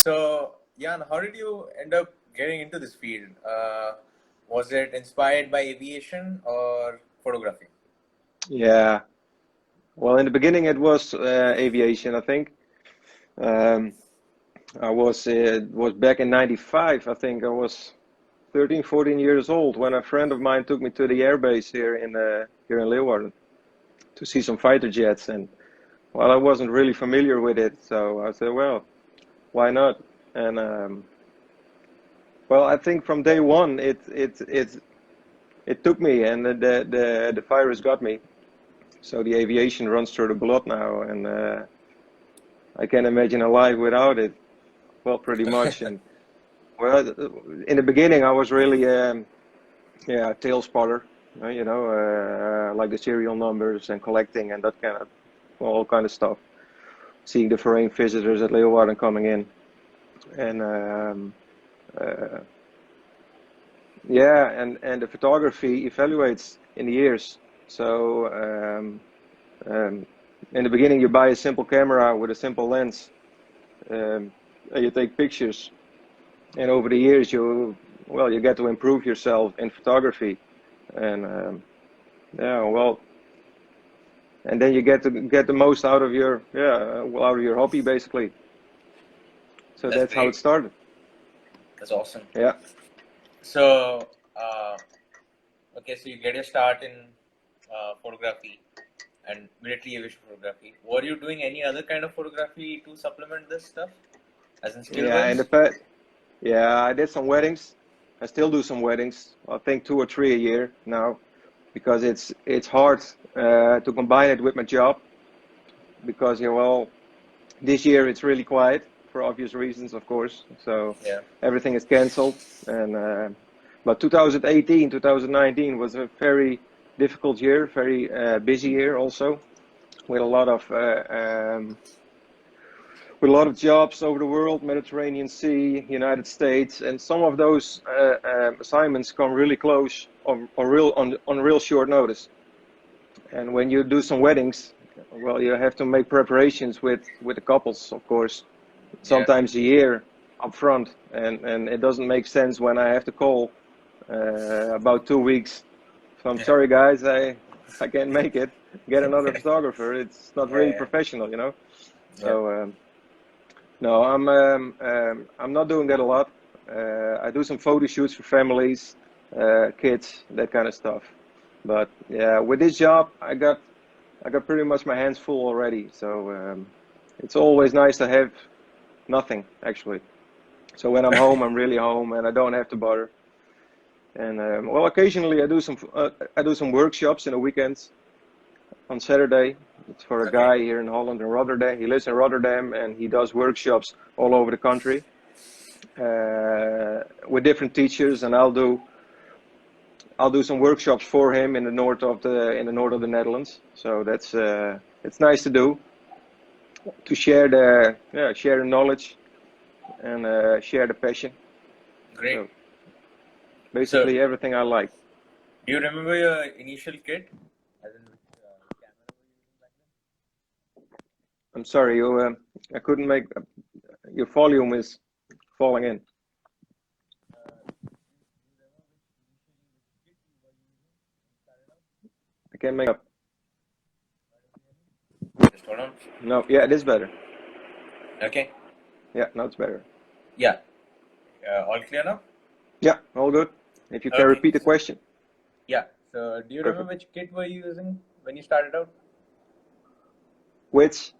So, Jan, how did you end up getting into this field? Was it inspired by aviation or photography? Yeah, well, in the beginning it was aviation, I think. Um, I was it was back in '95. I think I was 13, 14 years old when a friend of mine took me to the airbase here in Leeuwarden to see some fighter jets, and well, I wasn't really familiar with it, so I said, well, why not? And well, I think from day one it took me, and the virus got me. So the aviation runs through the blood now, and I can't imagine a life without it. Well, pretty much. And well, in the beginning, I was really yeah, a tail spotter, like the serial numbers and collecting and that kind of well, all kind of stuff. Seeing the foreign visitors at Leeuwarden coming in, and uh, yeah, and the photography evaluates in the years. So in the beginning, you buy a simple camera with a simple lens, and you take pictures. And over the years, you get to improve yourself in photography, and yeah, well, and then you get to get the most out of your out of your hobby basically. So That's that's how it great. started. That's awesome. Yeah. So, okay, so you get your start in photography and military aviation photography. Were you doing any other kind of photography to supplement this stuff, as in still Yeah, in the wise? past, yeah, I did some weddings. I still do some weddings. I think two or three a year now, because it's hard to combine it with my job. Because well, this year it's really quiet for obvious reasons, of course. So Yeah. everything is cancelled, and but 2018, 2019 was a very difficult year, very busy year also, with a lot of with a lot of jobs over the world, Mediterranean Sea, United States, and some of those assignments come really close on real short notice. And when you do some weddings, well, you have to make preparations with the couples, of course, Yeah. sometimes a year up front, and it doesn't make sense when I have to call about 2 weeks. So I'm Yeah. sorry, guys, I can't make it. Get another photographer. It's not really Yeah. professional, you know. Yeah. So no, I'm not doing that a lot. I do some photo shoots for families, kids, that kind of stuff. But yeah, with this job, I got pretty much my hands full already. So it's always nice to have nothing actually. So when I'm home, I'm really home, and I don't have to bother. And well, occasionally I do some workshops in the weekends on Saturday. It's for a Okay. guy here in Holland in Rotterdam. He lives in Rotterdam, and he does workshops all over the country with different teachers. And I'll do some workshops for him in the north of the Netherlands. So that's it's nice to do, to share the knowledge and share the passion. Great. So So, basically everything I like. do you remember your initial kit? As in, which camera were you using back I'm sorry, I couldn't make your volume is falling in. I can't make up. then? Just hold on. No, yeah, it is better. Okay. Yeah, now it's better. Yeah. All clear now? Yeah, all good. If you can Okay. repeat the question. Yeah. So, do you Perfect. remember which kit were you using when you started out? Which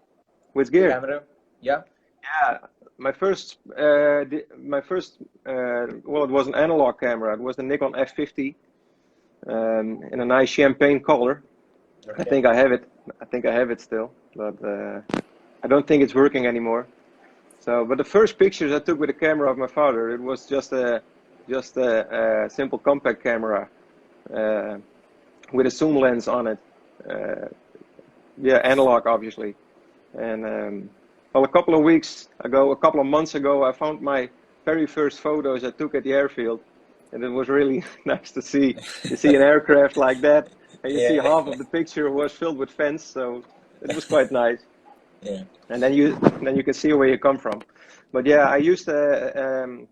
gear? Camera? Yeah. Yeah, my first, well, it was an analog camera. It was the Nikon F50 in a nice champagne color. I Okay. think I have it. I think I have it still, but I don't think it's working anymore. So, but the first pictures I took with the camera of my father, it was just a simple compact camera uh, with a zoom lens on it. Uh, yeah, analog, obviously. And well, a couple of months ago, I found my very first photos I took at the airfield, and it was really nice to see. You see an aircraft like that, and you see Yeah. half of the picture was filled with fence, so it was quite nice. Yeah. and then you can see where you come from. But yeah, I used to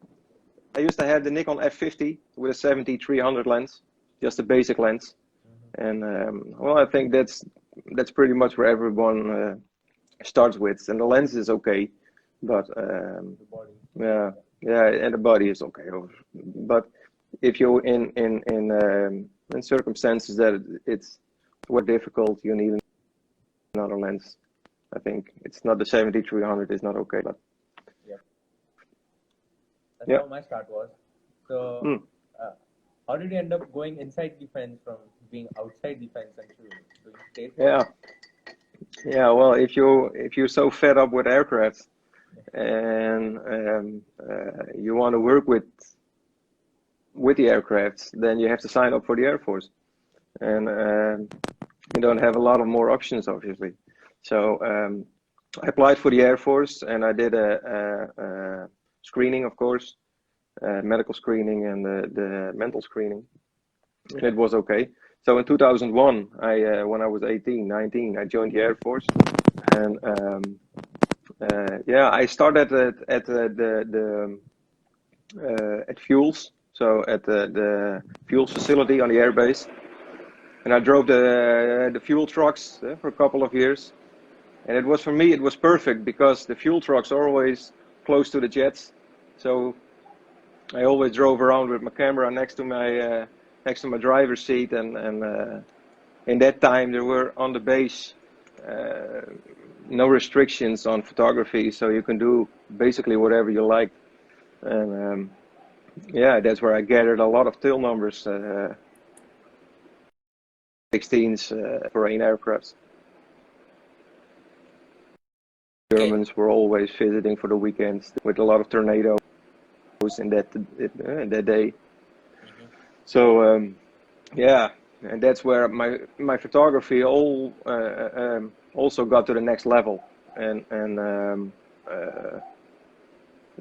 have the Nikon F50 with a 70-300 lens, just a basic lens, and well, I think that's pretty much where everyone starts with, and the lens is okay, but The body. yeah, yeah, and the body is okay, but if you're in circumstances that it's more difficult, you need another lens. I think it's not the 70-300 is not okay, but Yeah. That's yeah. how my start was. So, Mm. uh, how did you end up going inside the fence from being outside the fence and to doing state work? Yeah, yeah. Well, if you're so fed up with aircraft and you want to work with the aircraft, then you have to sign up for the Air Force, and you don't have a lot of more options, obviously. So I applied for the Air Force, and I did a screening, of course, medical screening and the mental screening, and it was okay. So in 2001, when I was 18, 19, I joined the Air Force, and yeah, I started at fuels, so at the fuels facility on the airbase, and I drove the fuel trucks for a couple of years, and it was, for me, it was perfect because the fuel trucks are always close to the jets, so I always drove around with my camera next to my driver's seat, and in that time there were on the base no restrictions on photography, so you can do basically whatever you like, and yeah, that's where I gathered a lot of tail numbers, 16s, terrain aircrafts. Okay. Germans were always visiting for the weekends with a lot of tornadoes in that day. Mm-hmm. So yeah, and that's where my photography also got to the next level. And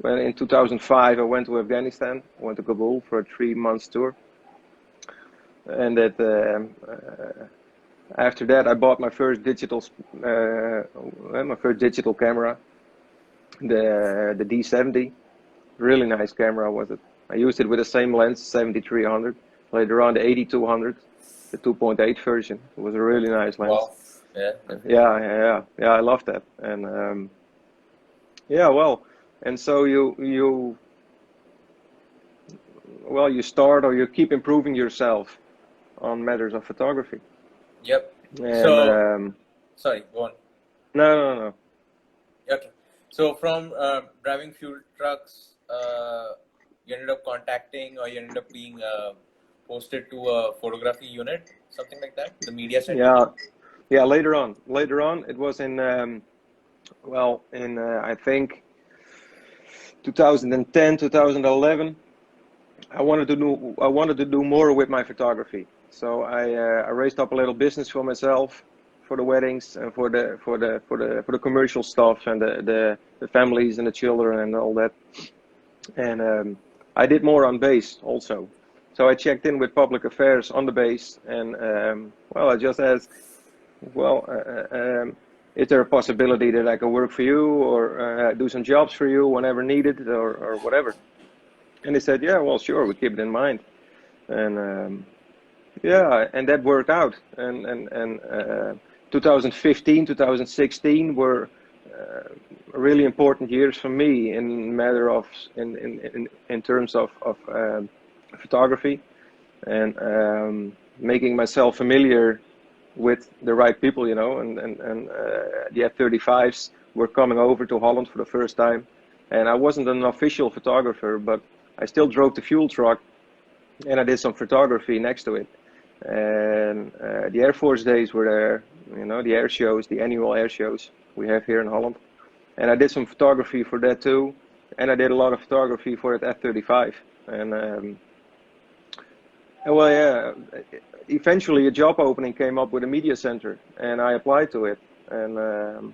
when in 2005 I went to Afghanistan, I went to Kabul for a 3 month tour, and that after that I bought my first digital camera, the D70. Really nice camera was it. I used it with the same lens, 70-300. Later on the 80-200, the 2.8 version. It was a really nice lens. Wow. Yeah. Definitely. Yeah, I love that. And yeah, well, and so you start, or you keep improving yourself on matters of photography. Yep. And So, sorry, go on. no. Okay. So from driving fuel trucks, you ended up contacting, or you ended up being posted to a photography unit, something like that, the media center. Yeah. Later on, it was in I think 2010, 2011. I wanted to do more with my photography, so I raised up a little business for myself, for the weddings and for the commercial stuff, and the families and the children and all that. And I did more on base also. So I checked in with public affairs on the base, and well, I just asked, well, is there a possibility that I can work for you, or do some jobs for you whenever needed, or whatever? And they said, yeah, well, sure, we keep it in mind. And yeah, and that worked out. And 2015, 2016 were really important years for me in terms of photography, and making myself familiar with the right people, and the F-35s were coming over to Holland for the first time, and I wasn't an official photographer, but I still drove the fuel truck, and I did some photography next to it. And the Air Force days were there, the air shows, the annual air shows we have here in Holland, and I did some photography for that too, and I did a lot of photography for that F-35, and well, yeah, eventually a job opening came up with a media center, and I applied to it, and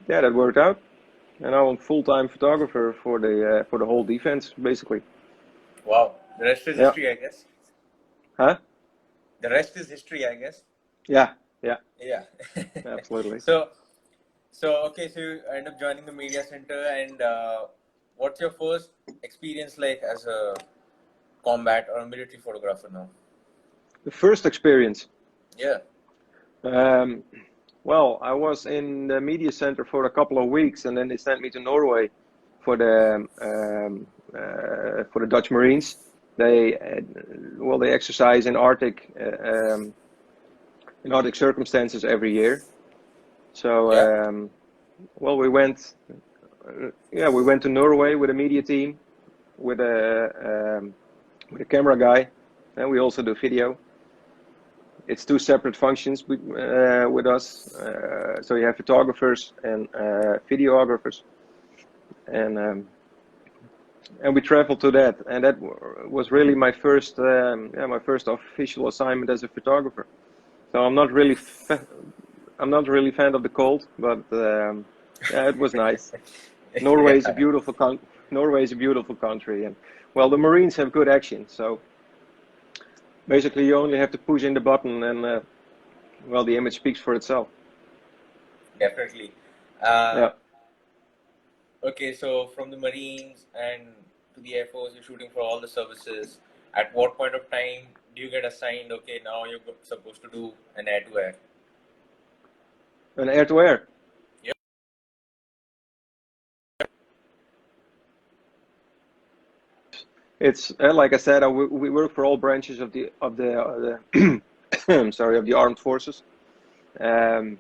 yeah, that worked out. And now I'm full-time photographer for the whole defense, basically. Wow. The rest is Yeah. history, I guess. Huh? The rest is history, I guess. Yeah. Yeah. Absolutely. So So okay, so you end up joining the media center, and what's your first experience like as a combat or a military photographer now? The first experience. Yeah. Um, well, I was in the media center for a couple of weeks, and then they sent me to Norway for the Dutch Marines. They they exercise in Arctic circumstances every year. So Yeah. well, we went to Norway with a media team with a camera guy, and we also do video. It's two separate functions with us. So you have photographers and videographers, and we traveled to that, and that was really my first official assignment as a photographer. So I'm not really fan of the cold, but yeah, it was nice. Norway is a Yeah. beautiful Norway is a beautiful country, and well, the Marines have good action. So basically, you only have to push in the button, and well, the image speaks for itself. Definitely. Yeah. Okay, so from the Marines and to the Air Force, you're shooting for all the services. At what point of time do you get assigned? Okay, now you're supposed to do an air-to-air. And air to air. Yeah. It's like I said, we work for all branches of the sorry, of the armed forces, um,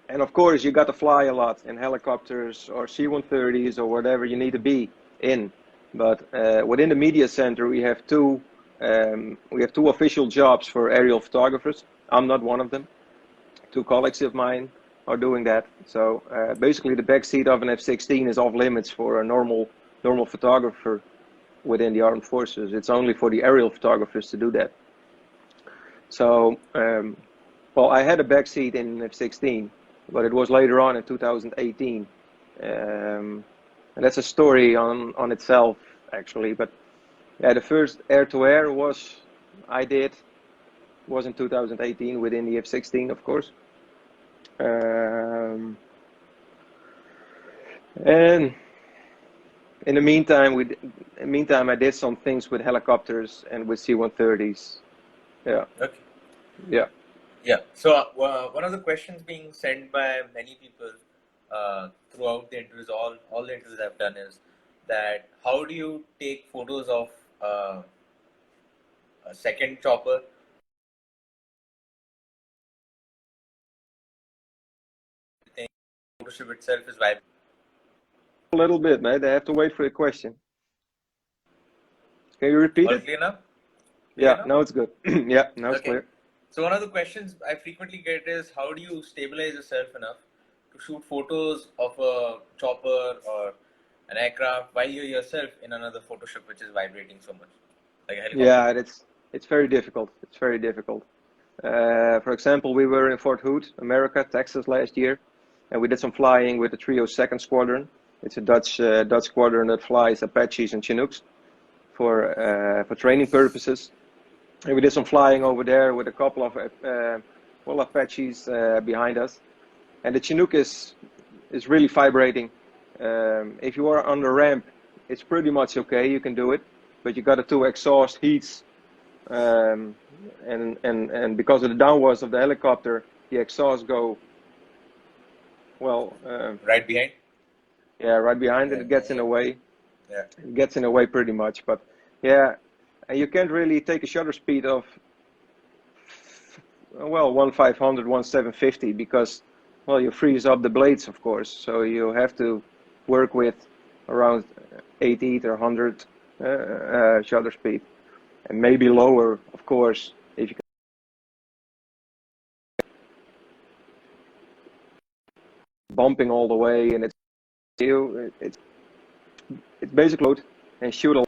and of course you got to fly a lot in helicopters or C-130s or whatever you need to be in. But within the media center, we have two official jobs for aerial photographers. I'm not one of them. Two colleagues of mine are doing that. So basically, the back seat of an F-16 is off limits for a normal photographer within the armed forces. It's only for the aerial photographers to do that. So, well, I had a back seat in F-16, but it was later on in 2018, and that's a story on itself actually. But yeah, the first air-to-air I did was in 2018 within the F-16, of course. And in the meantime, I did some things with helicopters and with C-130s. Yeah, Okay. yeah. Yeah. So one of the questions being sent by many people throughout the interviews, all the interviews I've done is that how do you take photos of a second chopper? The photo strip itself is vibrant. A little bit, mate. I have to wait for the question. Can you repeat All it? clear now? Clear Yeah, now? now it's good. Yeah, now it's Okay. clear. So one of the questions I frequently get is how do you stabilize yourself enough to shoot photos of a chopper or an aircraft while you're yourself in another photo strip which is vibrating so much, like a helicopter? Yeah, it's very difficult. It's very difficult. For example, we were in Fort Hood, America, Texas last year, and we did some flying with the 302nd Squadron. It's a Dutch squadron that flies Apaches and Chinooks for training purposes. And we did some flying over there with a couple of Apaches behind us, and the Chinook is really vibrating. If you are on the ramp, it's pretty much okay. You can do it, but you got the two exhaust heats, and because of the downwards of the helicopter, the exhaust go well. Right behind? Yeah, right behind it. Yeah, It gets in the way. yeah. It gets in the way pretty much, but yeah, and you can't really take a shutter speed of well 1/500, 1/750 because well you freeze up the blades, of course. So you have to work with around 80 or 100 shutter speed, and maybe lower, of course, if you can. Bumping all the way, and it's basically load and shoot a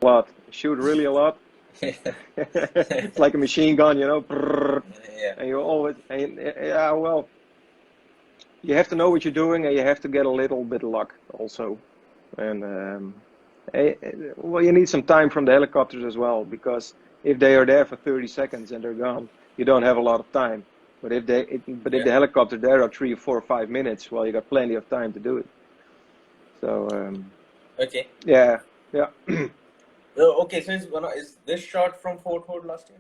lot, shoot really a lot. It's like a machine gun, you know. Yeah. And you always, and, yeah, well, you have to know what you're doing, and you have to get a little bit of luck also. And well, you need some time from the helicopters as well, because if they are there for 30 seconds and they're gone, you don't have a lot of time. But if the helicopter there are 3 or 4 or 5 minutes, well, you got plenty of time to do it. So Okay. yeah. Okay, so is this shot from Fort Hood last year?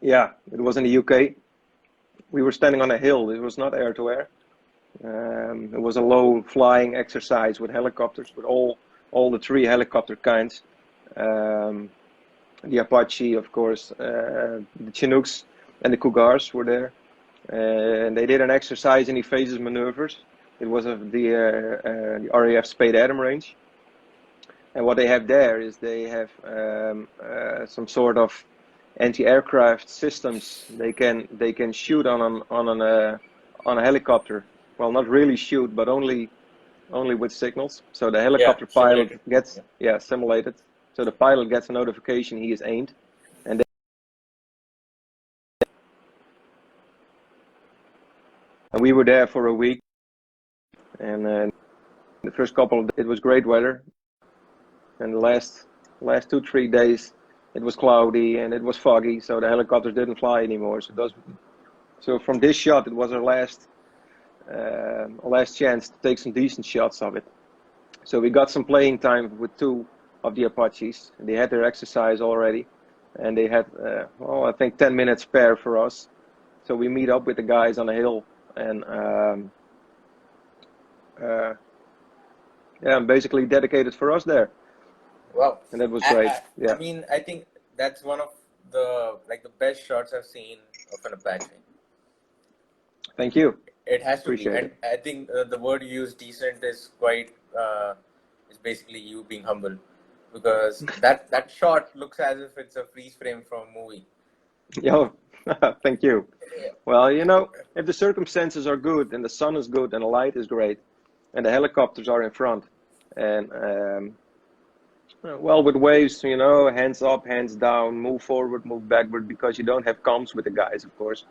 Yeah, it was in the UK. We were standing on a hill. It was not air to air. It was a low flying exercise with helicopters, with all the 3 helicopter kinds. The Apache, of course, the Chinooks and the Cougars were there. And they did an exercise in the phases maneuvers. It was the RAF Spade Adam range. And what they have there is they have some sort of anti-aircraft systems. They can shoot on a helicopter. Well, not really shoot, but only with signals. So the helicopter pilot gets simulated. So the pilot gets a notification he is aimed, and we were there for a week. And the first couple of days, it was great weather, and the last 2-3 days it was cloudy and it was foggy, so the helicopters didn't fly anymore. So from this shot, it was our last chance to take some decent shots of it. So we got some playing time with 2 of the Apaches. They had their exercise already, and they had I think 10 minutes spare for us. So we meet up with the guys on the hill, and basically dedicated for us there. Wow, and that was great. I mean, I think that's one of the best shots I've seen of an Apache. Thank you. It has to Appreciate be, it. and I think the word you use, decent, is quite is basically you being humble, because that shot looks as if it's a freeze frame from a movie. Yeah, thank you. Yeah. Well, if the circumstances are good and the sun is good and the light is great, and the helicopters are in front, and with waves, hands up, hands down, move forward, move backward, because you don't have comms with the guys, of course.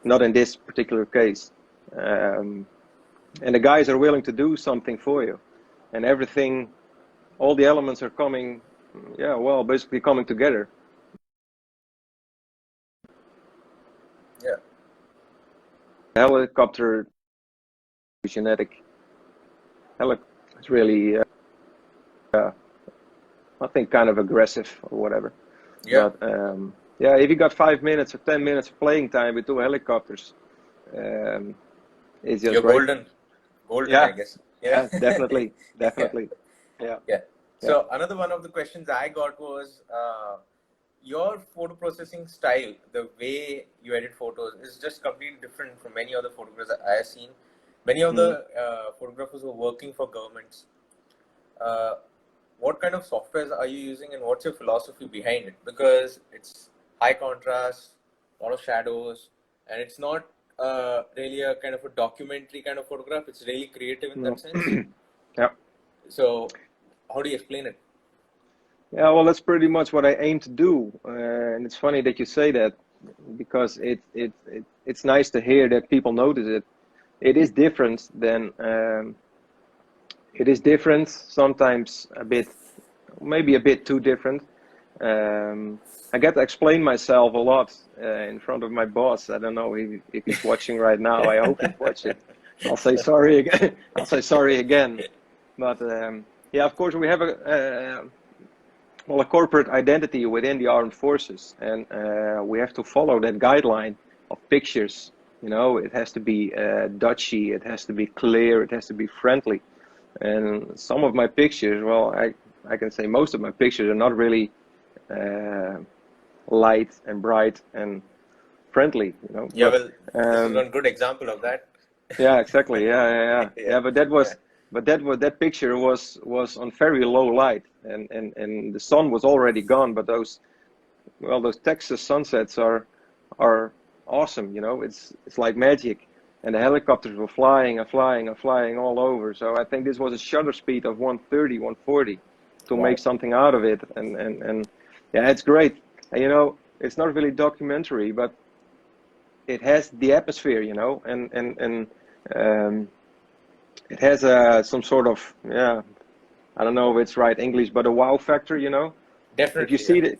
Not in this particular case. And the guys are willing to do something for you. And everything, all the elements are coming, basically coming together. Yeah. Helicopter, genetic helicopter, it's really, I think, kind of aggressive or whatever. Yeah. But if you got 5 minutes or 10 minutes of playing time with 2 helicopters, it's just You're great. golden, Yeah. I guess. Yeah, definitely. Yeah. So another one of the questions I got was your photo processing style, the way you edit photos, is just completely different from many other photographers I have seen. Many of the photographers who are working for governments. What kind of softwares are you using, and what's your philosophy behind it? Because it's high contrast, a lot of shadows, and it's not really a kind of a documentary kind of photograph. It's really creative in that sense. Yeah. So how do you explain it? Yeah, well, that's pretty much what I aim to do, and it's funny that you say that, because it's nice to hear that people notice it. It is different than sometimes maybe a bit too different. I get to explain myself a lot in front of my boss. I don't know if he's watching right now. I hope he's watching. I'll say sorry again. But of course, we have a corporate identity within the armed forces, and we have to follow that guideline of pictures. It has to be Dutchy, it has to be clear, it has to be friendly. And some of my pictures, well, I can say most of my pictures are not really light and bright and friendly. Yeah, well, this is one good example of that. Yeah, exactly. Yeah. But that picture was on very low light, and the sun was already gone. But those Texas sunsets are awesome. It's like magic, and the helicopters were flying all over. So I think this was a shutter speed of 130, 140 to Wow. make something out of it, and it's great. And, it's not really documentary, but it has the atmosphere, and it has some sort of, I don't know if it's right English, but a wow factor, Definitely. If you see it,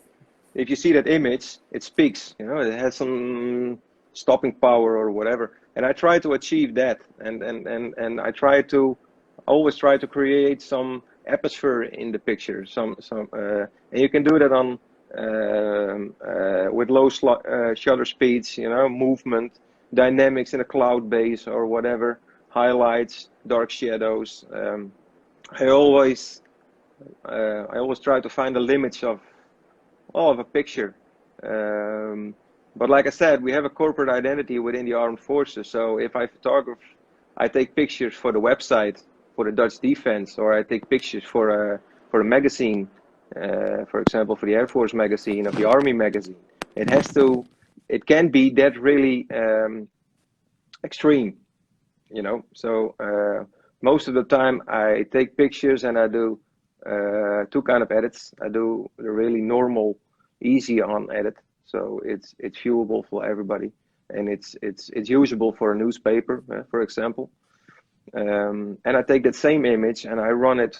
if you see that image, it speaks. You know, it has some stopping power or whatever. And I try to achieve that, and I try to always try to create some atmosphere in the picture. And you can do that on with low shutter speeds. You know, movement, dynamics in a cloud base or whatever, highlights, dark shadows. I always I always try to find the limits of a picture. Um, but like I said, we have a corporate identity within the armed forces. So if I photograph, I take pictures for the website, for the Dutch defense, or I take pictures for a magazine, for example, for the Air Force magazine or the Army magazine. It has to, it can be that really extreme, you know. So most of the time I take pictures and I do two kind of edits. I do the really normal, easy on edit, so it's viewable for everybody, and it's usable for a newspaper, for example. And I take that same image and I run it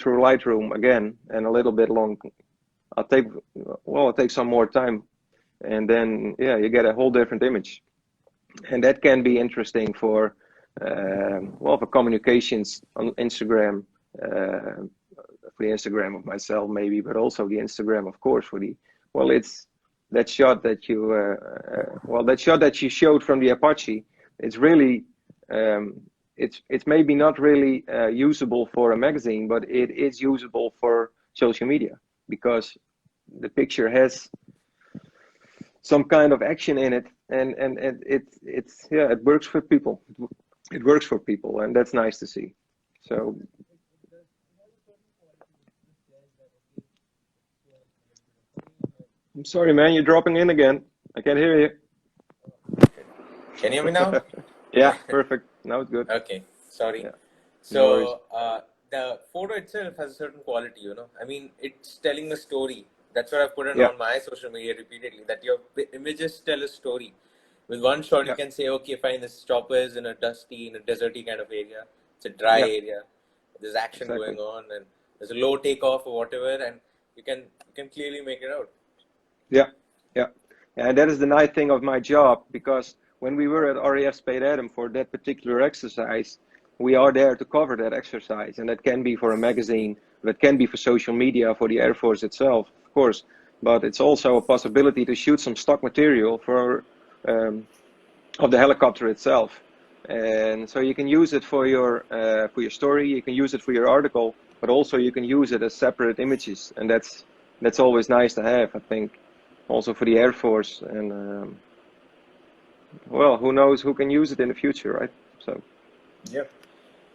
through Lightroom again, and a little bit long. I'll take some more time, and then yeah, you get a whole different image, and that can be interesting for for communications on Instagram, for the Instagram of myself maybe, but also the Instagram, of course, for the it's that shot that you that shot that you showed from the Apache. It's really it's maybe not really usable for a magazine, but it is usable for social media, because the picture has some kind of action in it, and it works for people. It works for people, and that's nice to see. So I'm sorry, man, you're dropping in again. I can't hear you. Can you hear me now? Yeah, perfect. Now it's good. Okay, sorry. Yeah, no worries. So the photo itself has a certain quality, you know. I mean, it's telling a story. That's what I've put in Yeah, on my social media repeatedly, that your images tell a story. With one shot, you yeah, can say, okay, fine, this chopper is in a dusty, in a deserty kind of area. It's a dry yeah, area. There's action exactly. going on, and there's a low takeoff or whatever, and you can clearly make it out. Yeah, yeah. And that is the nice thing of my job, because when we were at RAF Spade Adam for that particular exercise, we are there to cover that exercise. And that can be for a magazine, that can be for social media, for the Air Force itself, of course. But it's also a possibility to shoot some stock material for of the helicopter itself. And so you can use it for your story, you can use it for your article, but also you can use it as separate images. And that's always nice to have, I think, also for the Air Force. And who knows who can use it in the future, right? So Yep.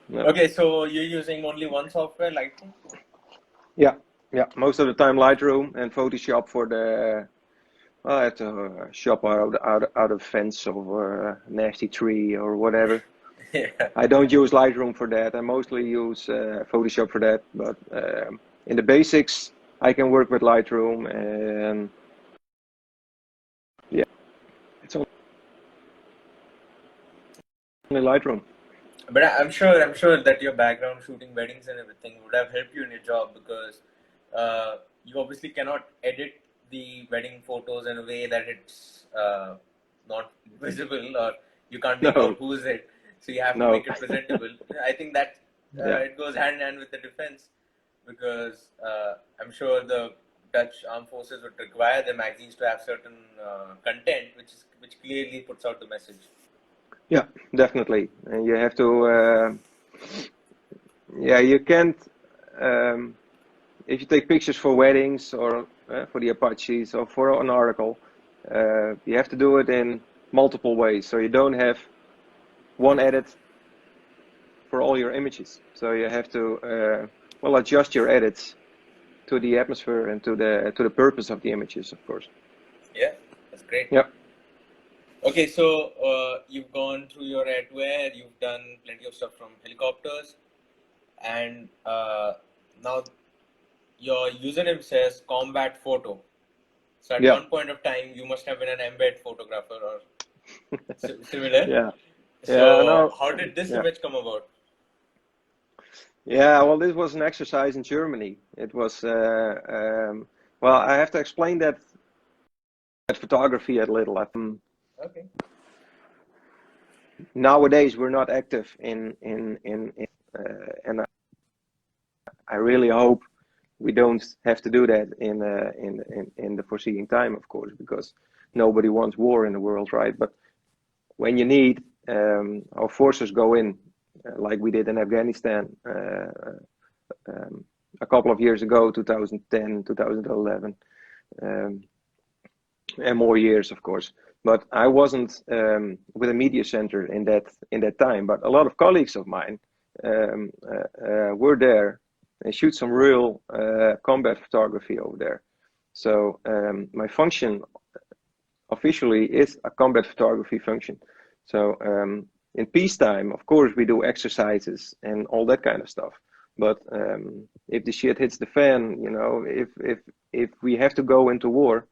yeah, Okay, so you're using only one software, Lightroom? yeah, yeah. Most of the time Lightroom and Photoshop for the. I have to shop out of fence or nasty tree or whatever. Yeah. I don't use Lightroom for that. I mostly use Photoshop for that. But in the basics, I can work with Lightroom, and yeah, it's only Lightroom. But I'm sure that your background shooting weddings and everything would have helped you in your job, because you obviously cannot edit the wedding photos in a way that it's not visible, or you can't make out No, who's it. So you have to no, make it presentable. I think that yeah, it goes hand in hand with the defense, because I'm sure the Dutch armed forces would require the magazines to have certain content, which clearly puts out the message. yeah, definitely. And you have to, yeah, you can't. Um, if you take pictures for weddings or for the Apaches or for an article, you have to do it in multiple ways. So you don't have one edit for all your images. So you have to adjust your edits to the atmosphere and to the purpose of the images, of course. Yeah, that's great. Yeah, Okay, so you've gone through your adware, you've done plenty of stuff from helicopters, and now your username says combat photo. So at yeah, one point of time, you must have been an embed photographer or similar. yeah, yeah. So No, how did this yeah. image come about? Yeah, well, this was an exercise in Germany. It was Well, I have to explain that photography a little. Okay. Nowadays we're not active and I really hope we don't have to do that in the foreseeing time, of course, because nobody wants war in the world, right? But when you need, our forces go in, like we did in Afghanistan a couple of years ago, 2010, 2011, and more years, of course. But I wasn't with a media center in that time. But a lot of colleagues of mine were there and shoot some real combat photography over there. So my function officially is a combat photography function. So in peacetime, of course, we do exercises and all that kind of stuff. But if the shit hits the fan, you know, if we have to go into war,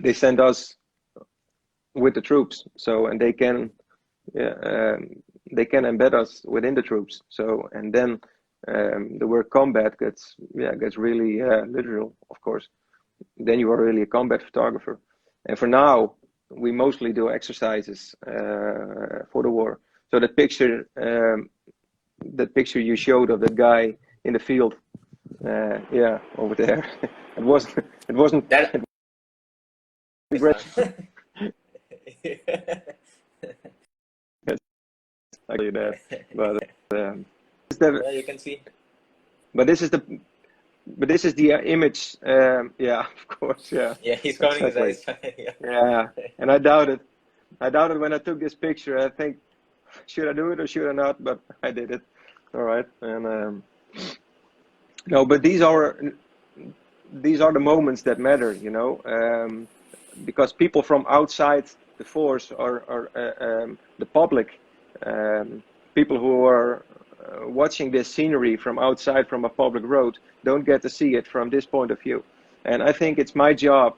they send us with the troops. So and they can embed us within the troops. So and then the word combat gets really literal, of course. Then you are really a combat photographer. And for now, we mostly do exercises for the war. So that picture you showed of that guy in the field, over there, it wasn't That great. Pakistan. Actually, that, but Yeah, you can see. but this is the image. Yeah, of course. Yeah, Yeah, he's covering his exactly. eyes. Yeah. Yeah, and I doubted when I took this picture. I think, should I do it or should I not? But I did it. All right, and no, but these are the moments that matter, you know, because people from outside the force or the public, people who are watching this scenery from outside from a public road don't get to see it from this point of view. And I think it's my job,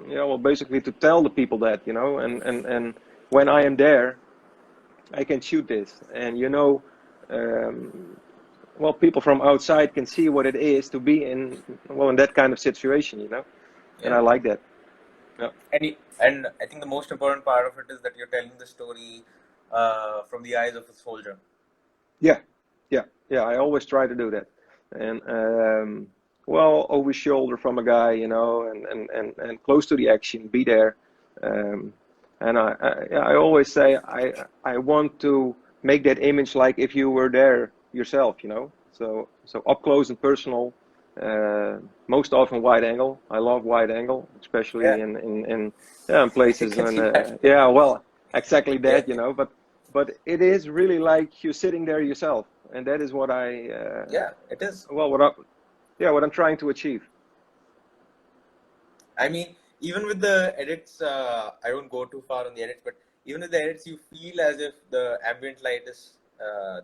you know, well, basically to tell the people that, you know, and when I am there, I can shoot this, and you know, well, people from outside can see what it is to be in that kind of situation, you know, and I Yeah. like that. Yeah. And I think the most important part of it is that you're telling the story from the eyes of a soldier. Yeah, I always try to do that, and well, over shoulder from a guy, you know, and close to the action, be there, and I always say I want to make that image like if you were there yourself, you know, so up close and personal. Most often wide angle. I love wide angle, especially Yeah, in I places, can and see that. well, exactly Yeah, that, you know, but it is really like you're sitting there yourself, and that is what I yeah, it is. well what I'm trying to achieve. I mean, even with the edits, I don't go too far on the edits, but even with the edits, you feel as if the ambient light is,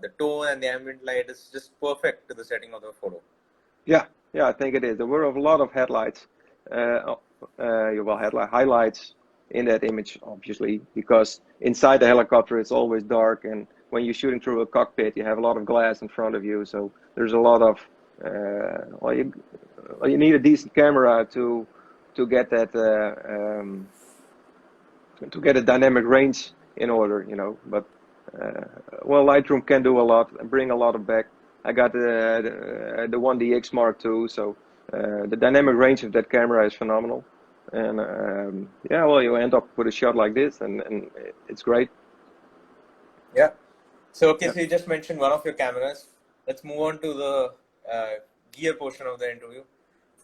the tone and the ambient light is just perfect to the setting of the photo. Yeah, I think it is. There were a lot of headlights, highlights in that image, obviously, because inside the helicopter it's always dark, and when you're shooting through a cockpit, you have a lot of glass in front of you, so there's a lot of you need a decent camera to get that to get a dynamic range in order, you know. But well, Lightroom can do a lot and bring a lot of back. I got the 1DX Mark II, so the dynamic range of that camera is phenomenal. And yeah, well, you end up with a shot like this, and it's great. Yeah. So, okay, Yeah, so you just mentioned one of your cameras. Let's move on to the gear portion of the interview.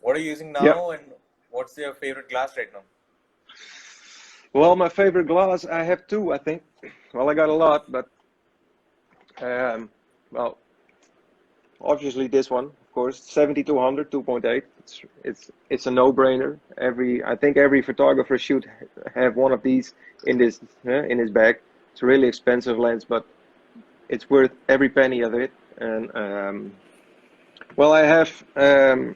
What are you using yeah. now, and what's your favorite glass right now? Well, my favorite glass, I have two, I think. Well, I got a lot, but well, obviously this one, of course, 70-200 2.8. It's a no-brainer. I think every photographer should have one of these in his bag. It's a really expensive lens, but it's worth every penny of it. And well, I have the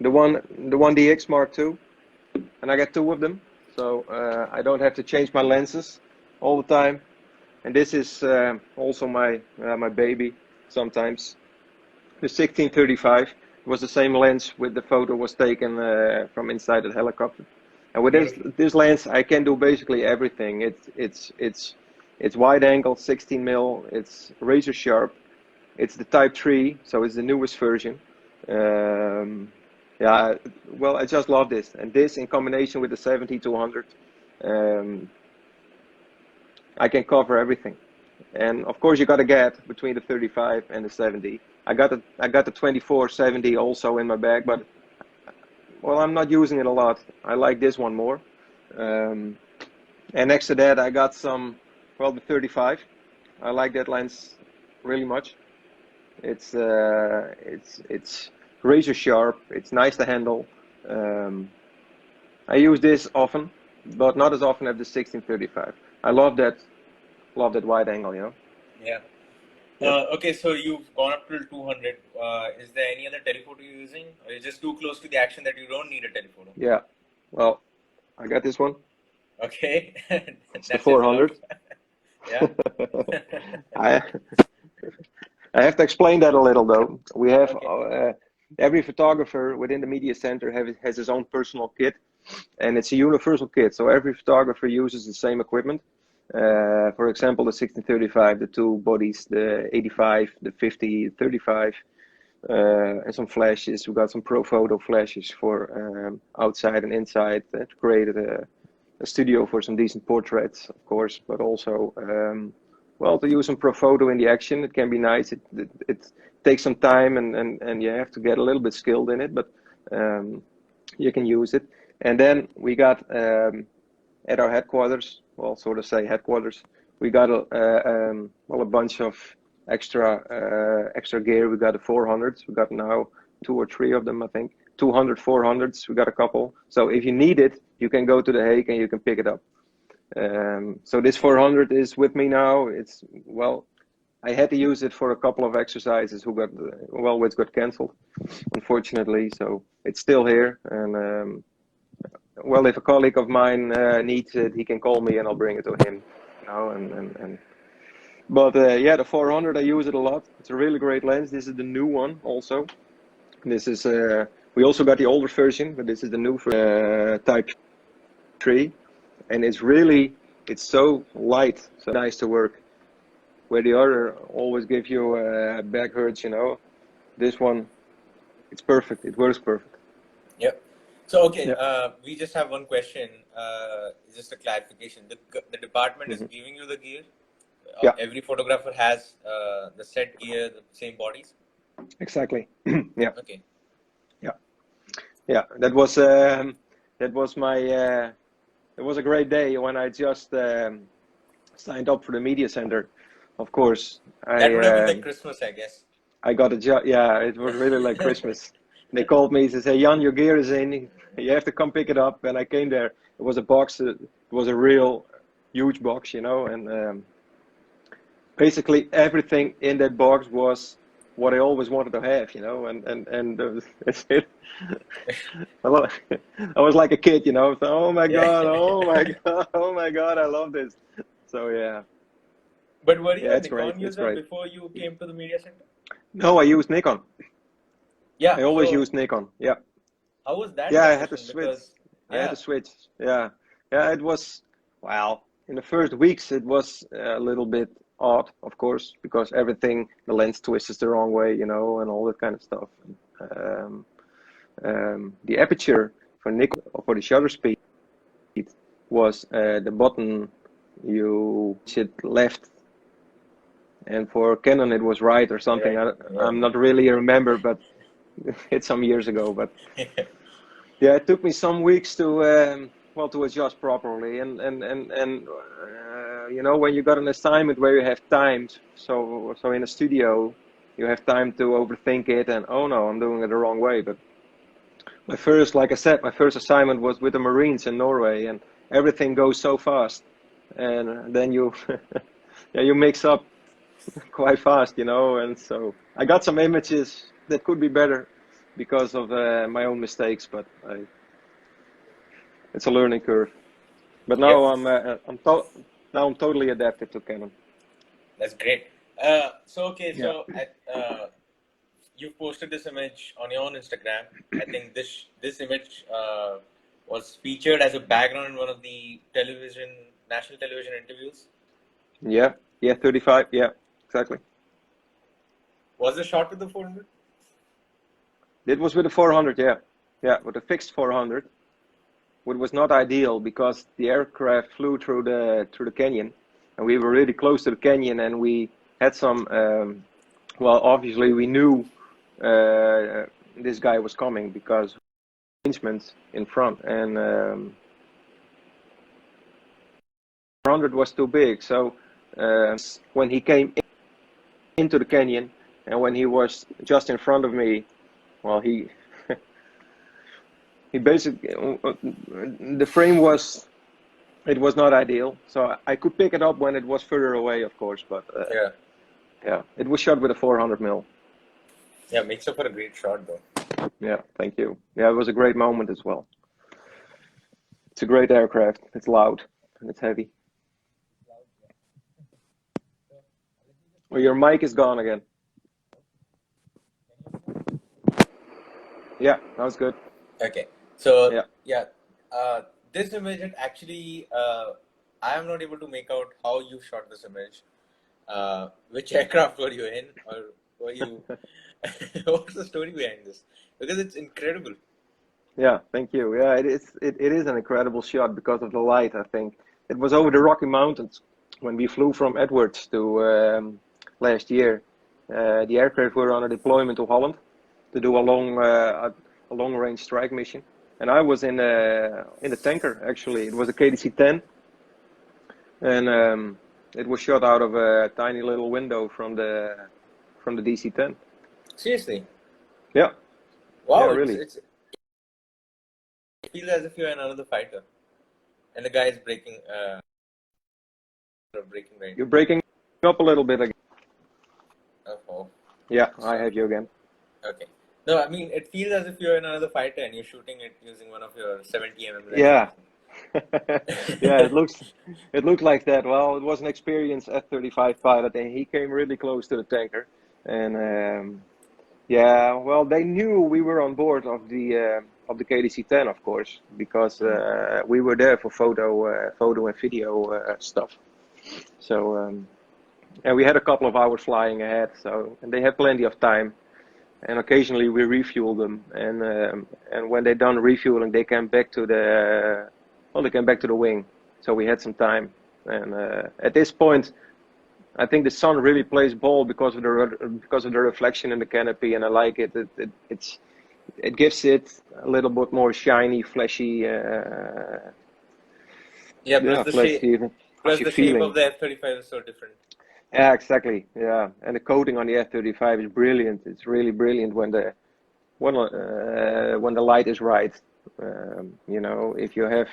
1DX Mark II, and I got two of them, so I don't have to change my lenses all the time. And this is also my baby sometimes. The 1635 was the same lens with the photo was taken from inside the helicopter. And with Beautiful. this lens, I can do basically everything. It's wide angle, 16 mil. It's razor sharp. It's the Type 3, so it's the newest version. Yeah, well, I just love this, and this in combination with the 70-200, I can cover everything. And of course, you got a gap between the 35 and the 70. I got the 24-70 also in my bag, but well, I'm not using it a lot. I like this one more. And next to that, I got some, well, the 35. I like that lens really much. It's razor sharp. It's nice to handle. I use this often, but not as often as the 1635. I love that wide angle, you know. Yeah. Yep. Okay, so you've gone up till 200. Is there any other telephoto you're using? Or you're just too close to the action that you don't need a telephoto? Yeah. Well, I got this one. Okay. It's the That says a lot. 400. Yeah. I I have to explain that a little though. We have Okay. every photographer within the media center has his own personal kit, and it's a universal kit. So every photographer uses the same equipment. For example, the 1635, the two bodies, the 85, the 50, 35, and some flashes. We got some pro photo flashes for outside and inside to create a studio for some decent portraits, of course, but also well, to use some pro photo in the action. It can be nice. It takes some time, and you have to get a little bit skilled in it, but you can use it. And then we got at our headquarters, well, sort of say headquarters, we got well, a bunch of extra gear. We got the 400s. We got now 2 or 3 of them, I think. 200 400s. We got a couple. So if you need it, you can go to the Hague and you can pick it up. So this 400 is with me now. It's, well, I had to use it for a couple of exercises which got cancelled, unfortunately. So it's still here. And well, if a colleague of mine needs it, he can call me and I'll bring it to him. You know, but yeah, the 400, I use it a lot. It's a really great lens. This is the new one also. This is we also got the older version, but this is the new Type 3, and it's so light, so nice to work. Where the other always give you back hurts, you know. This one, it's perfect. It works perfect. Yep. So, okay, Yeah. we just have one question. Just a clarification. The department is giving you the gear. Yeah. Every photographer has the set gear, the same bodies. Exactly. Yeah. Okay. Yeah. That was my. It was a great day when I just signed up for the media center. Of course, That would have been like Christmas, I guess. I got a job. Yeah, it was really like Christmas. They called me to say, Jan, your gear is in. You have to come pick it up. And I came there. It was a box. It was a real huge box, you know. And basically everything in that box was what I always wanted to have, you know. And it's it. I was like a kid, you know. So, oh my God, oh my God, oh my God, I love this. So yeah. But were you Yeah, a it's great. Nikon It's user great. before you came to the media center? No, I used Nikon. Yeah. I always So used Nikon. Yeah. how was that Yeah, I had to transition? switch. Because I had to yeah, switch. Yeah. Yeah, it was, well, in the first weeks, it was a little bit odd, of course, because everything, the lens twists the wrong way, you know, and all that kind of stuff. The aperture for Nikon, for the shutter speed, was the button you hit left, and for Canon it was right or something. right. I'm not really remember, but it's some years ago. But yeah, it took me some weeks to well, to adjust properly, and you know, when you got an assignment where you have time, so in a studio you have time to overthink it, and oh no, I'm doing it the wrong way. But my first, like I said, my first assignment was with the Marines in Norway, and everything goes so fast, and then you yeah, you mix up quite fast, you know. And so I got some images that could be better because of my own mistakes, but it's a learning curve. But now Yep. now I'm totally adapted to Canon. That's great. So okay, Yeah. so you've posted this image on your own Instagram. I think this image was featured as a background in one of the national television interviews. Yeah, 35. Yeah, exactly. Was the shot with the 400? It was with a 400. Yeah, with a fixed 400. Which was not ideal because the aircraft flew through the canyon, and we were really close to the canyon, and we had some. Well, obviously we knew this guy was coming because arrangements in front, and 400 was too big. So when he came into the canyon, and when he was just in front of me, well, he basically the frame was. It was not ideal, so I could pick it up when it was further away, of course. But yeah, it was shot with a 400 mil. Yeah, makes up for a great shot though. Yeah, thank you. Yeah, it was a great moment as well. It's a great aircraft. It's loud and it's heavy. Well, your mic is gone again. Yeah, that was good. Okay, so Yeah. this image actually, I am not able to make out how you shot this image. Which aircraft were you in, or were you? What's the story behind this? Because it's incredible. Yeah, thank you. Yeah, it is an incredible shot because of the light, I think. It was over the Rocky Mountains when we flew from Edwards to last year. The aircraft were on a deployment to Holland to do a long range strike mission. And I was in the tanker actually. It was a KDC-10, and it was shot out of a tiny little window from the DC-10. Seriously? Yeah. Wow, yeah, really. It feels as if you're in another fighter, and the guy is breaking right. You're breaking up a little bit again. Oh. Yeah, I have you again. Okay. No, I mean it feels as if you're in another fighter and you're shooting it using one of your 70 lenses. Yeah. Yeah, it looked like that. Well, it was an experienced F-35 pilot, and he came really close to the tanker. And yeah, well, they knew we were on board of the KDC-10, of course, because we were there for photo and video stuff. So and we had a couple of hours flying ahead, and they had plenty of time. And occasionally we refueled them, and when they're done refueling, they came back to the wing. So we had some time, and at this point, I think the sun really plays ball because of the reflection in the canopy, and I like it. It gives it a little bit more shiny, fleshy. Plus the shape of the F-35 is so different. Yeah, exactly. Yeah, and the coating on the F-35 is brilliant. It's really brilliant when the light is right. You know, if you have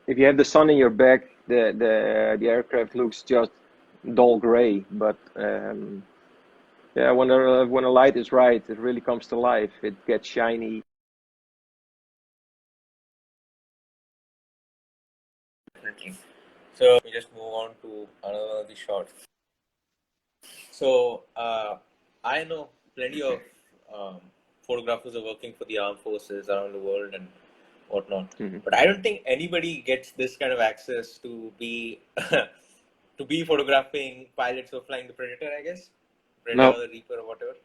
the sun in your back, the aircraft looks just dull gray. But yeah, when the light is right, it really comes to life. It gets shiny. Definitely. So we just move on to another of the shots. So I know plenty of photographers are working for the armed forces around the world and whatnot, but I don't think anybody gets this kind of access to be to be photographing pilots who are flying the Predator, I guess. Predator or the Reaper or whatever.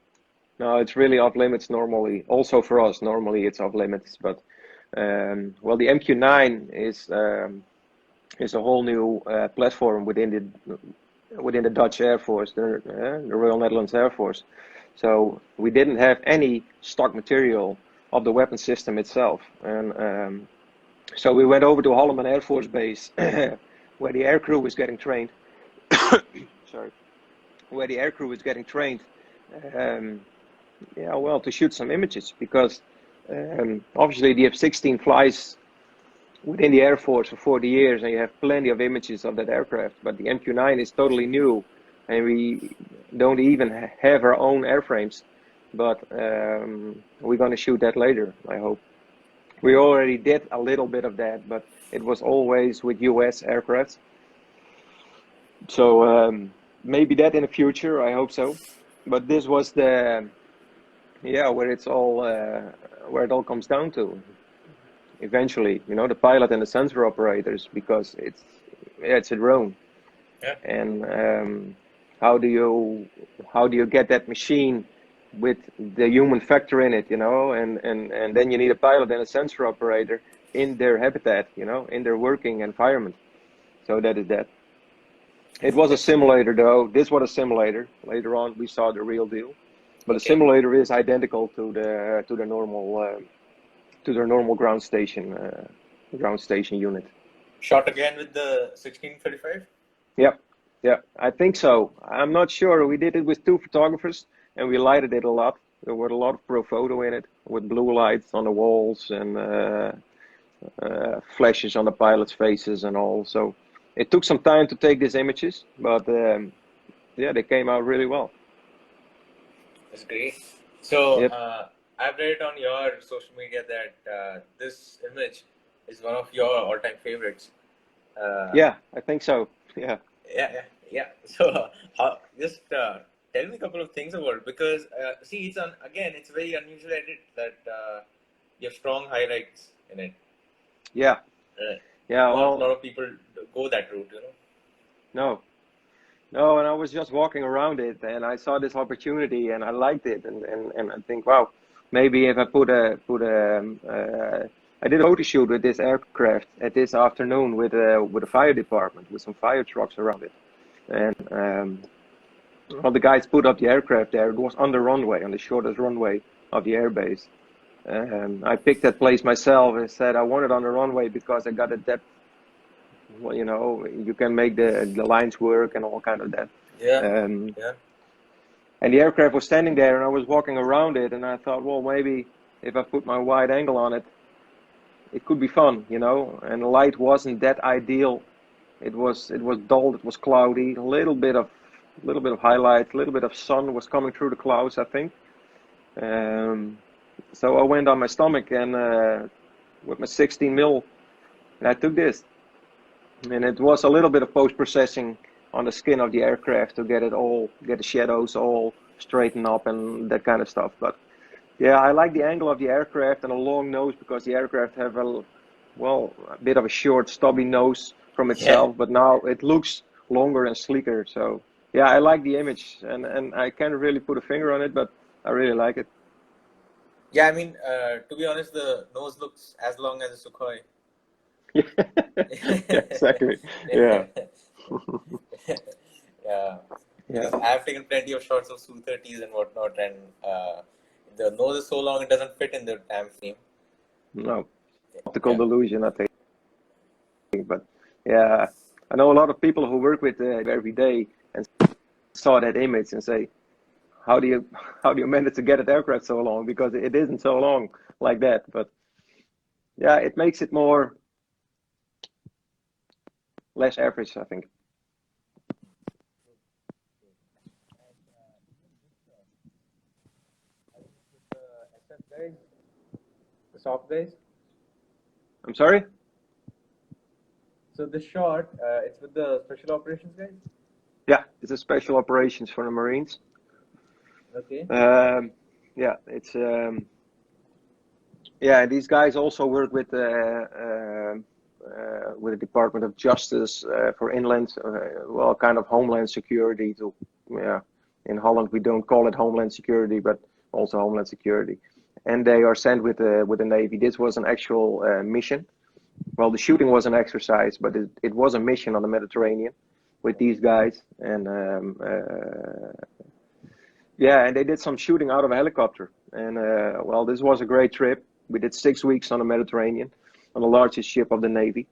No, it's really off limits normally. Also for us, normally it's off limits. But well, the MQ-9 is a whole new platform within the Dutch Air Force, the Royal Netherlands Air Force. So we didn't have any stock material of the weapon system itself, and so we went over to Holloman Air Force Base, where the aircrew was getting trained. Sorry, where the aircrew was getting trained. Yeah, well, to shoot some images because obviously the F-16 flies within the Air Force for 40 years, and you have plenty of images of that aircraft. But the MQ-9 is totally new, and we don't even have our own airframes. But we're going to shoot that later, I hope. We already did a little bit of that, but it was always with US aircraft. So maybe that in the future, I hope so. but this was the, yeah, where it all comes down to eventually, the pilot and the sensor operators, because it's a drone. Yeah. And how do you get that machine with the human factor in it, and then you need a pilot and a sensor operator in their habitat, in their working environment. So that is that. It was a It's simulator though. This was a simulator. Later on we saw the real deal, but the okay. simulator is identical to the normal ground station unit. Shot again with the 1635. Yep. Yeah, I think so. I'm not sure. We did it with two photographers and we lighted it a lot. There were a lot of pro photo in it with blue lights on the walls and flashes on the pilots' faces and all. So it took some time to take these images, but yeah, they came out really well. That's great. So Yep. I've read on your social media that this image is one of your all-time favorites. Uh, Yeah, I think so. Yeah. yeah. So just tell me a couple of things about it, because see, it's a very unusual edit that you have strong highlights in it. Yeah. Uh, Yeah. not a Well, lot of people go that route, no. No, and I was just walking around it and I saw this opportunity and I liked it and I think, wow, maybe if I I did a photo shoot with this aircraft at this afternoon with a fire department with some fire trucks around it. And well, the guys put up the aircraft there. It was on the runway, on the shortest runway of the airbase. I picked that place myself and said I want it on the runway because I got a depth. Well, you can make the lines work and all kind of that. Yeah, Um, yeah, and the aircraft was standing there, and I was walking around it, and I thought, well, maybe if I put my wide angle on it, it could be fun, And the light wasn't that ideal. It was dull. It was cloudy. A little bit of highlight. A little bit of sun was coming through the clouds, I think. Um, so I went on my stomach and with my 16 mil, and I took this. And it was a little bit of post-processing on the skin of the aircraft to get the shadows all straightened up and that kind of stuff. But yeah, I like the angle of the aircraft and a long nose because the aircraft have a bit of a short, stubby nose from yeah, itself, but now it looks longer and sleeker. So yeah, I like the image and I can't really put a finger on it, but I really like it. yeah. I mean, to be honest, the nose looks as long as a Sukhoi. Yeah, yeah, exactly. Yeah, Yeah, yeah. because I've taken plenty of shots of Su-30s and whatnot, and the nose is so long it doesn't fit in the damn frame. No, optical Yeah, delusion, I think. But yeah, I know a lot of people who work with every day and saw that image and say, how do you how do you manage to get an aircraft so long? Because it isn't so long like that. But yeah, it makes it more less average, I think. the SF guys, the soft guys. I'm sorry? So the shot, it's with the special operations guys. Yeah, it's a special operations for the Marines. Okay. Yeah, it's yeah. These guys also work with the Department of Justice for inland, kind of homeland security. To yeah, in Holland we don't call it homeland security, but also homeland security. And they are sent with the Navy. This was an actual mission. Well, the shooting was an exercise, but it was a mission on the Mediterranean with these guys. And yeah, and they did some shooting out of a helicopter. And well, this was a great trip. We did 6 weeks on the Mediterranean on the largest ship of the Navy.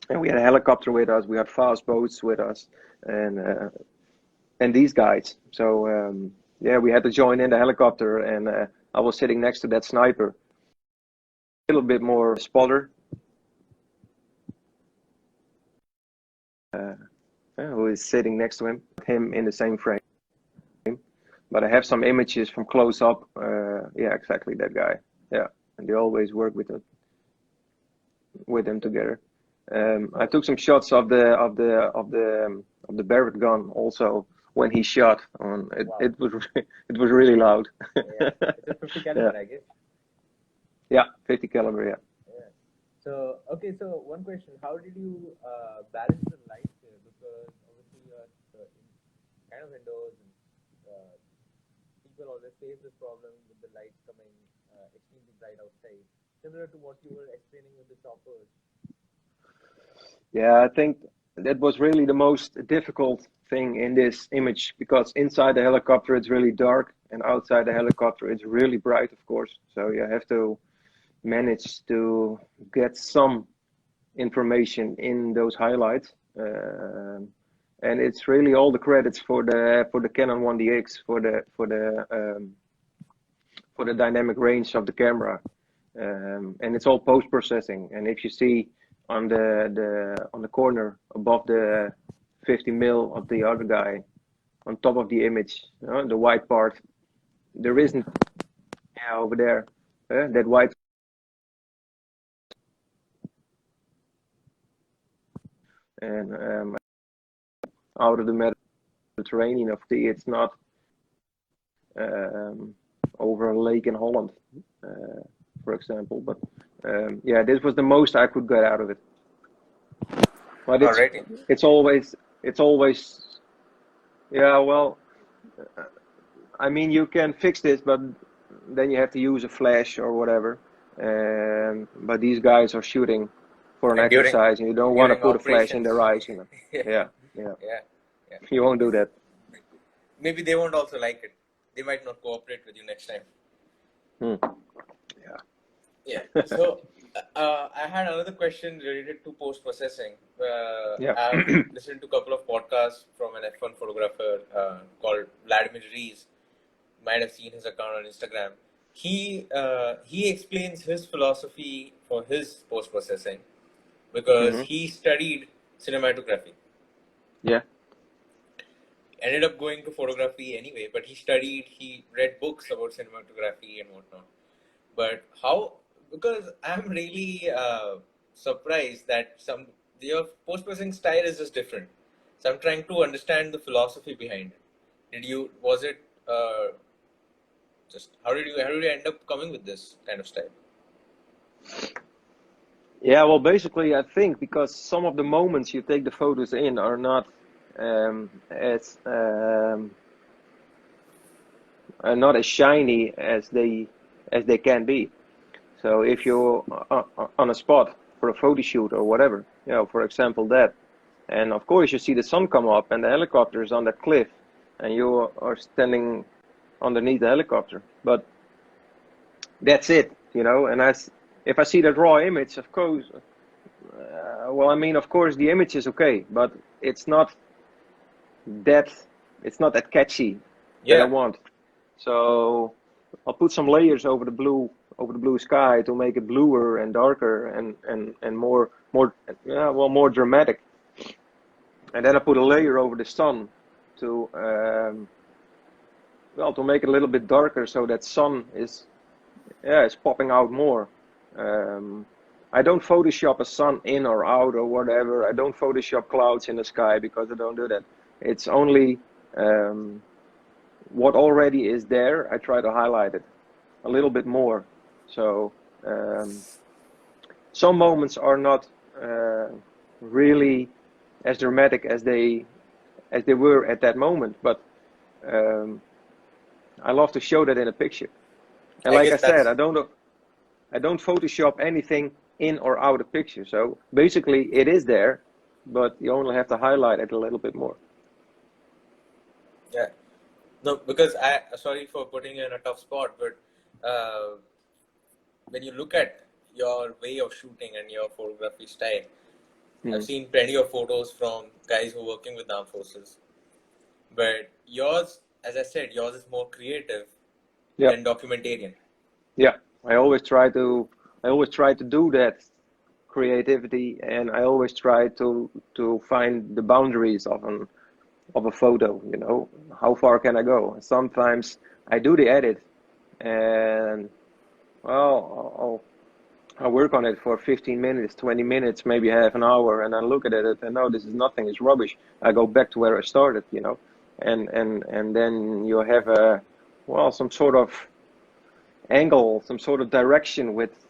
And we had a helicopter with us. We had fast boats with us, and these guys. So yeah, we had to join in the helicopter, and I was sitting next to that sniper, a little bit more spotter, who is sitting next to him in the same frame. But I have some images from close up. Yeah, exactly that guy. Yeah, and they always work with them together. I took some shots of the Barrett gun also when he shot on it. Wow. It was it was really loud. Yeah. It's a 50 Yeah, caliber, I guess. yeah, 50 caliber. Yeah. Yeah. So, okay, so one question. How did you balance the lights here? Because obviously you are kind of indoors and uh, people always face this problem with the lights coming extremely bright outside. Similar to what you were explaining with the choppers. Yeah, I think that was really the most difficult thing in this image because inside the helicopter it's really dark and outside the helicopter it's really bright, of course. So you have to manage to get some information in those highlights. And it's really all the credits for the Canon 1DX for the dynamic range of the camera, and it's all post processing. And if you see on the corner above the 50 mil of the other guy, on top of the image, the white part, there isn't over there that white, and out of the Mediterranean of the, it's not um, over a lake in Holland, for example. But yeah, this was the most I could get out of it. But Alrighty. it's always it's always yeah. Well, I mean you can fix this, but then you have to use a flash or whatever. But these guys are shooting for an And exercise, and you don't want to during put a flash in operations, their eyes, you know. yeah, Yeah, yeah. yeah, yeah. You won't do that. Maybe they won't also like it. They might not cooperate with you next time. Hmm. Yeah. So I had another question related to post processing. Yeah. I've listened to a couple of podcasts from an F1 photographer called Vladimir Rees. Might have seen his account on Instagram. He explains his philosophy for his post processing because Hmm. he studied cinematography. Yeah. Ended up going to photography anyway, but he read books about cinematography and whatnot. But how? Because I'm really surprised that your post processing style is just different. So I'm trying to understand the philosophy behind it. Was it just how did you end up coming with this kind of style? Yeah, well, basically, I think because some of the moments you take the photos in are not not as shiny as they can be. So if you're on a spot for a photo shoot or whatever, for example, that, and of course you see the sun come up and the helicopter is on that cliff, and you are standing underneath the helicopter, but that's it, And if I see that raw image, of course, well, I mean, of course, the image is okay, but it's not that catchy that I Yeah, want. So I'll put some layers over the blue sky to make it bluer and darker and more more dramatic. And then I put a layer over the sun to to make it a little bit darker, so that sun is popping out more. I don't Photoshop a sun in or out or whatever. I don't Photoshop clouds in the sky because I don't do that. It's only what already is there. I try to highlight it a little bit more. So some moments are not really as dramatic as they were at that moment, but I love to show that in a picture. And I like I guess said, that's I don't Photoshop anything in or out of picture. So basically, it is there, but you only have to highlight it a little bit more. yeah. No, because sorry for putting you in a tough spot, but uh, when you look at your way of shooting and your photography style, I've seen plenty of photos from guys who are working with armed forces. But yours, as I said, yours is more creative Yeah, than documentarian. yeah. I always try to do that creativity, and I always try to find the boundaries of a photo. How far can I go? Sometimes I do the edit, and well, I'll work on it for 15 minutes, 20 minutes, maybe half an hour, and I look at it and no, this is nothing, it's rubbish. I go back to where I started, and then you have a, well, some sort of angle, some sort of direction with,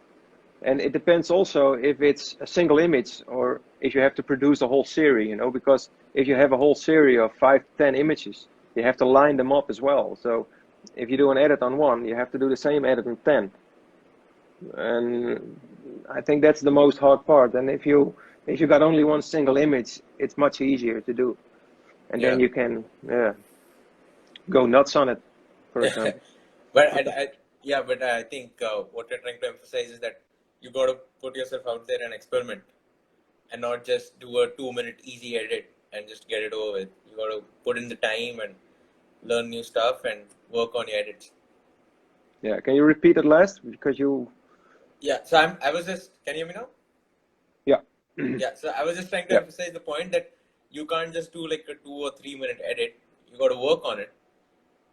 and it depends also if it's a single image or if you have to produce a whole series, you know, because if you have a whole series of 5 to 10 images, you have to line them up as well. So if you do an edit on one, you have to do the same edit on 10. And I think that's the most hard part. And if you got only one single image, it's much easier to do. And then Yeah. you can go nuts on it, for example. But I think what you're trying to emphasize is that you got to put yourself out there and experiment, and not just do a 2-minute easy edit and just get it over with. You got to put in the time and learn new stuff and work on your edits. Yeah, can you repeat it last? Because you... Yeah, so I was just, can you hear me now? Yeah. Yeah, so I was just trying to Yeah. emphasize the point that you can't just do like a 2 or 3 minute edit. You got to work on it,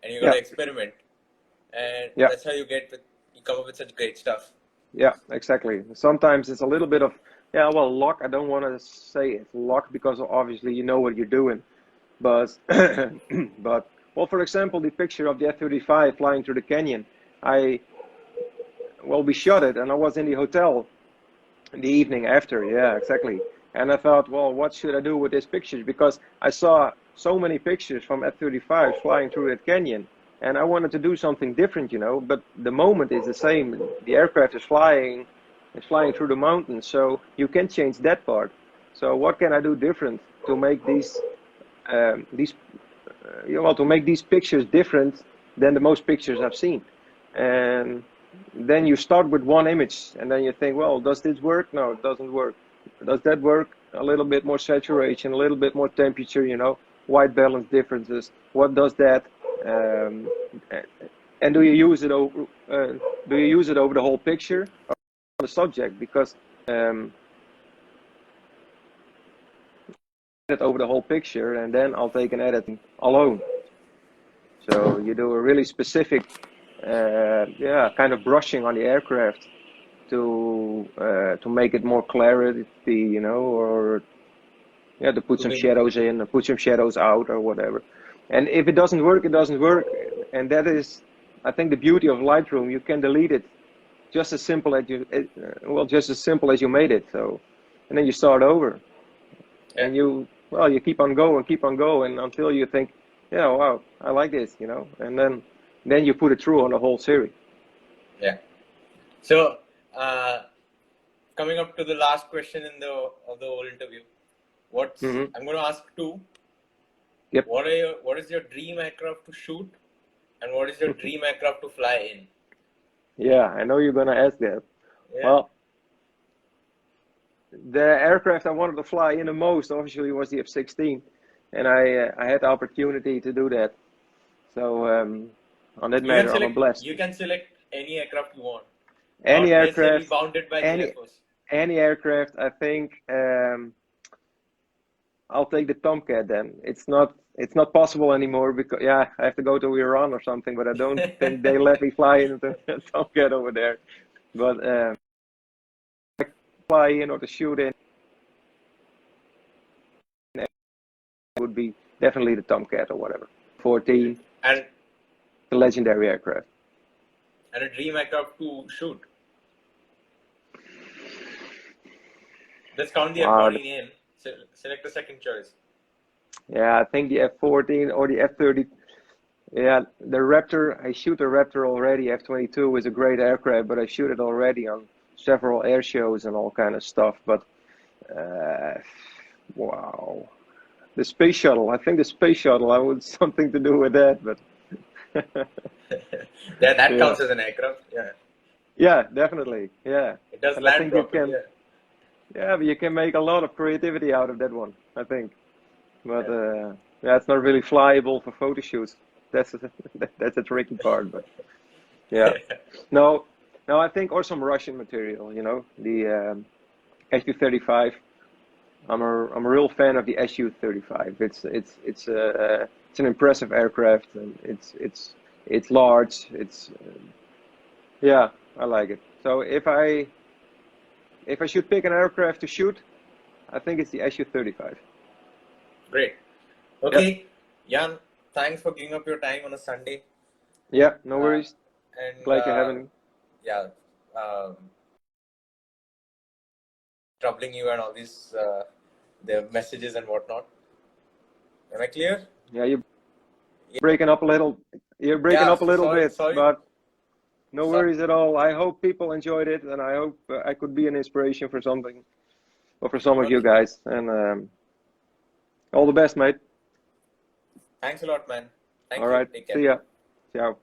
and you got to Yeah. experiment, and Yeah. that's how you come up with such great stuff. Yeah, exactly. Sometimes it's a little bit of, yeah, well, luck. I don't want to say it's luck because obviously you know what you're doing, but but well, for example, the picture of the F-35 flying through the canyon, we shot it, and I was in the hotel the evening after. Yeah, exactly. And I thought, well, what should I do with these pictures? Because I saw so many pictures from F-35 flying through that canyon, and I wanted to do something different, you know. But the moment is the same. The aircraft is flying through the mountains, so you can change that part. So what can I do different to make these to make these pictures different than the most pictures I've seen? And then you start with one image, and then you think, well, does this work? No, it doesn't work. Does that work? A little bit more saturation, a little bit more temperature, you know, white balance differences. What does that? And do you use it over? The whole picture or the subject? Because it over the whole picture, and then I'll take an edit alone. So you do a really specific, kind of brushing on the aircraft to make it more clarity, you know, or to put some shadows in, or put some shadows out, or whatever. And if it doesn't work, it doesn't work. And that is, I think, the beauty of Lightroom. You can delete it just as simple as you made it. So, and then you start over, and you keep on going until you think, yeah, wow, I like this, you know, and then you put it through on the whole series. Yeah. So, coming up to the last question of the whole interview, I'm going to ask two. Yep. What is your dream aircraft to shoot, and what is your dream aircraft to fly in? Yeah, I know you're going to ask that. Yeah. Well, the aircraft I wanted to fly in the most, obviously, was the F-16, and I had the opportunity to do that. So on that matter, I'm blessed. You can select any aircraft you want. Any Not aircraft, necessarily bounded by the Air Force. Any aircraft. I think I'll take the Tomcat then. It's not possible anymore because I have to go to Iran or something, but I don't think they let me fly into the Tomcat over there. But fly in or to shoot in would be definitely the Tomcat or whatever. 14. And the legendary aircraft. And a dream aircraft to shoot. Let's count the F-14 in. Select a second choice. Yeah, I think the F-14 or the F-30. Yeah, the Raptor. I shoot the Raptor already. F-22 is a great aircraft, but I shoot it already on several air shows and all kind of stuff. But wow, the space shuttle. I think the space shuttle. I would something to do with that, but that counts as an aircraft. Yeah. Yeah, definitely. Yeah. It does land properly. Yeah, but you can make a lot of creativity out of that one, I think. But it's not really flyable for photo shoots. That's a tricky part. But yeah, no, I think or some Russian material. You know, the Su-35. I'm a real fan of the Su-35. It's an impressive aircraft, and it's large. I like it. So if I should pick an aircraft to shoot, I think it's the Su-35. Great. Okay, Jan, thanks for giving up your time on a Sunday. Yeah, no Uh, worries. and Glad you're having me. yeah, troubling you and all these the messages and whatnot. Am I clear? Yeah, you're Yeah. breaking up a little. You're breaking Yeah. up a So little bit, sorry. but no So, worries at all. I hope people enjoyed it, and I hope I could be an inspiration for something, or for some of you surely. guys. And all the best, mate. Thanks a lot, man. All Thank you. right. Take See care. ya. Ciao.